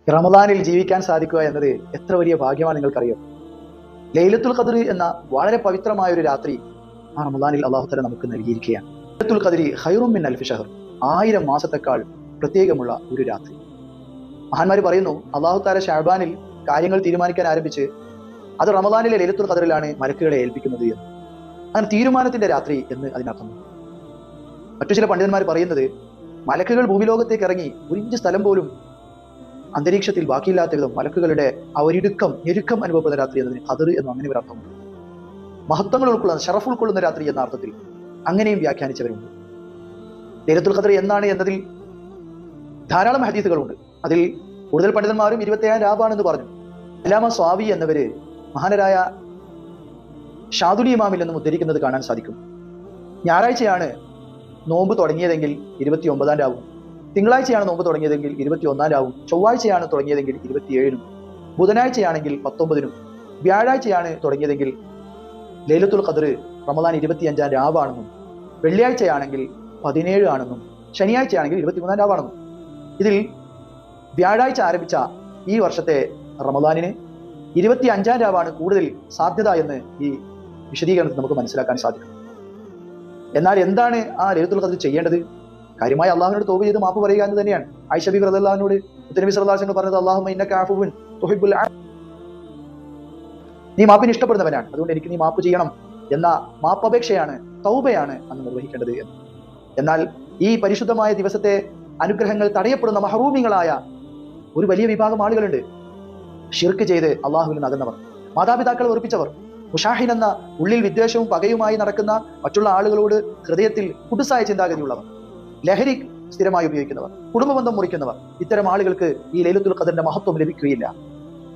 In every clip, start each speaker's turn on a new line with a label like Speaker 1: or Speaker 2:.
Speaker 1: റമദാനിൽ ജീവിക്കാൻ സാധിക്കുക എന്നത് എത്ര വലിയ ഭാഗ്യമാണ് നിങ്ങൾക്കറിയാം. ലൈലത്തുൽ ഖദ്ർ എന്ന വളരെ പവിത്രമായ ഒരു രാത്രി ആ റമദാനിൽ അല്ലാഹു തആല നമുക്ക് നൽകിയിരിക്കുകയാണ്. ലൈലത്തുൽ ഖദ്രി ഖൈറും മിൻ അൽഫി ഷഹർ, 1000 മാസത്തെക്കാൾ പ്രത്യേകമുള്ള ഒരു രാത്രി. മഹാന്മാർ പറയുന്നു, അല്ലാഹു തആല ശഅബാനിൽ കാര്യങ്ങൾ തീരുമാനിക്കാൻ ആരംഭിച്ച് അത് റമദാനിലെ ലൈലത്തുൽ ഖദ്റിലാണ് മലക്കുകളെ ഏൽപ്പിക്കുന്നത് എന്ന്. അങ്ങനെ തീരുമാനത്തിന്റെ രാത്രി എന്ന് അതിനർത്ഥം. മറ്റു ചില പണ്ഡിതന്മാർ പറയുന്നത്, മലക്കുകൾ ഭൂമിലോകത്തേക്ക് ഇറങ്ങി ഒരു ഇഞ്ച് സ്ഥലം പോലും അന്തരീക്ഷത്തിൽ ബാക്കിയില്ലാത്ത വിധം മലക്കുകളുടെ ആ ഒരിടുക്കം ഞെരുക്കം അനുഭവപ്പെടുന്ന രാത്രി എന്നതിന് ഖദർ എന്ന് അങ്ങനെ ഒരു അർത്ഥമുണ്ട്. മഹത്വങ്ങൾ ഉൾക്കൊള്ളുന്ന, ഷറഫ് ഉൾക്കൊള്ളുന്ന രാത്രി എന്ന അർത്ഥത്തിൽ അങ്ങനെയും വ്യാഖ്യാനിച്ചവരുണ്ട്. ലൈലത്തുൽ ഖദ്ർ എന്നാണ് എന്നതിൽ ധാരാളം ഹദീസുകളുണ്ട്. അതിൽ കൂടുതൽ പണ്ഡിതന്മാരും 27 രാവാണെന്ന് പറഞ്ഞു. അല്ലാമ സ്വാവി എന്നവര് മഹാനരായ ഷാദുലി ഇമാമിൽ നിന്നും ഉദ്ധരിക്കുന്നത് കാണാൻ സാധിക്കും. ഞായറാഴ്ചയാണ് നോമ്പ് തുടങ്ങിയതെങ്കിൽ 29 രാവും, തിങ്കളാഴ്ചയാണ് നോമ്പ് തുടങ്ങിയതെങ്കിൽ 21 രാവും, ചൊവ്വാഴ്ചയാണ് തുടങ്ങിയതെങ്കിൽ 27-നും, ബുധനാഴ്ചയാണെങ്കിൽ 19-നും, വ്യാഴാഴ്ചയാണ് തുടങ്ങിയതെങ്കിൽ ലൈലത്തുൽ ഖദ്ർ റമദാൻ 25 രാവാണെന്നും, വെള്ളിയാഴ്ചയാണെങ്കിൽ 17 ആണെന്നും, ശനിയാഴ്ചയാണെങ്കിൽ 23 രാവാണെന്നും. ഇതിൽ വ്യാഴാഴ്ച ആരംഭിച്ച ഈ വർഷത്തെ റമദാനിന് 25 രാവാണ് കൂടുതൽ സാധ്യത എന്ന് ഈ വിശദീകരണത്തിൽ നമുക്ക് മനസ്സിലാക്കാൻ സാധിക്കും. എന്നാൽ എന്താണ് ആ ലൈലത്തുൽ ഖദ്ർ ചെയ്യേണ്ടത്? കാര്യമായി അള്ളാഹുവിനോട് തൗബ ചെയ്ത് മാപ്പ് പറയുക എന്ന് തന്നെയാണ്. ആയിഷ ബീവി റളിയല്ലാഹുവിനോട് നബി സല്ലല്ലാഹു അലൈഹി വസല്ലം പറഞ്ഞത്, അല്ലാഹുമ്മ ഇന്നക അഫുവുൻ തുഹിബ്ബുൽ അഫ്വ, നീ മാപ്പിന് ഇഷ്ടപ്പെടുന്നവനാണ്, അതുകൊണ്ട് എനിക്ക് നീ മാപ്പ് ചെയ്യണം എന്ന മാപ്പപേക്ഷയാണ്, തൗബയാണ് അന്ന് നിർവഹിക്കേണ്ടത് എന്ന്. എന്നാൽ ഈ പരിശുദ്ധമായ ദിവസത്തെ അനുഗ്രഹങ്ങൾ തടയപ്പെടുന്ന മഹറൂമികളായ ഒരു വലിയ വിഭാഗം ആളുകളുണ്ട്. ഷിർക്ക് ചെയ്ത് അള്ളാഹുവിൽ നിന്ന് അകന്നവർ, മാതാപിതാക്കളെ വെറുപ്പിച്ചവർ, മുഷാഹിൻ എന്ന ഉള്ളിൽ വിദ്വേഷവും പകയുമായി നടക്കുന്ന മറ്റുള്ള ആളുകളോട് ഹൃദയത്തിൽ കുടുസായ ചിന്താഗതിയുള്ളവർ, ലഹരി സ്ഥിരമായി ഉപയോഗിക്കുന്നവർ, കുടുംബബന്ധം മുറിക്കുന്നവർ, ഇത്തരം ആളുകൾക്ക് ഈ ലൈലത്തുൽ ഖദ്റിന്റെ മഹത്വം ലഭിക്കുകയില്ല.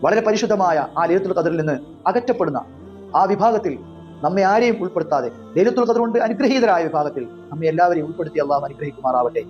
Speaker 1: വളരെ പരിശുദ്ധമായ ആ ലൈലത്തുൽ ഖദ്റിൽ നിന്ന് അകറ്റപ്പെടുന്ന ആ വിഭാഗത്തിൽ നമ്മെ ആരെയും ഉൾപ്പെടുത്താതെ, ലൈലത്തുൽ ഖദ്ർ കൊണ്ട് അനുഗ്രഹീതരായ വിഭാഗത്തിൽ നമ്മെ എല്ലാവരെയും ഉൾപ്പെടുത്തി അള്ളാഹു അനുഗ്രഹിക്കുമാറാവട്ടെ.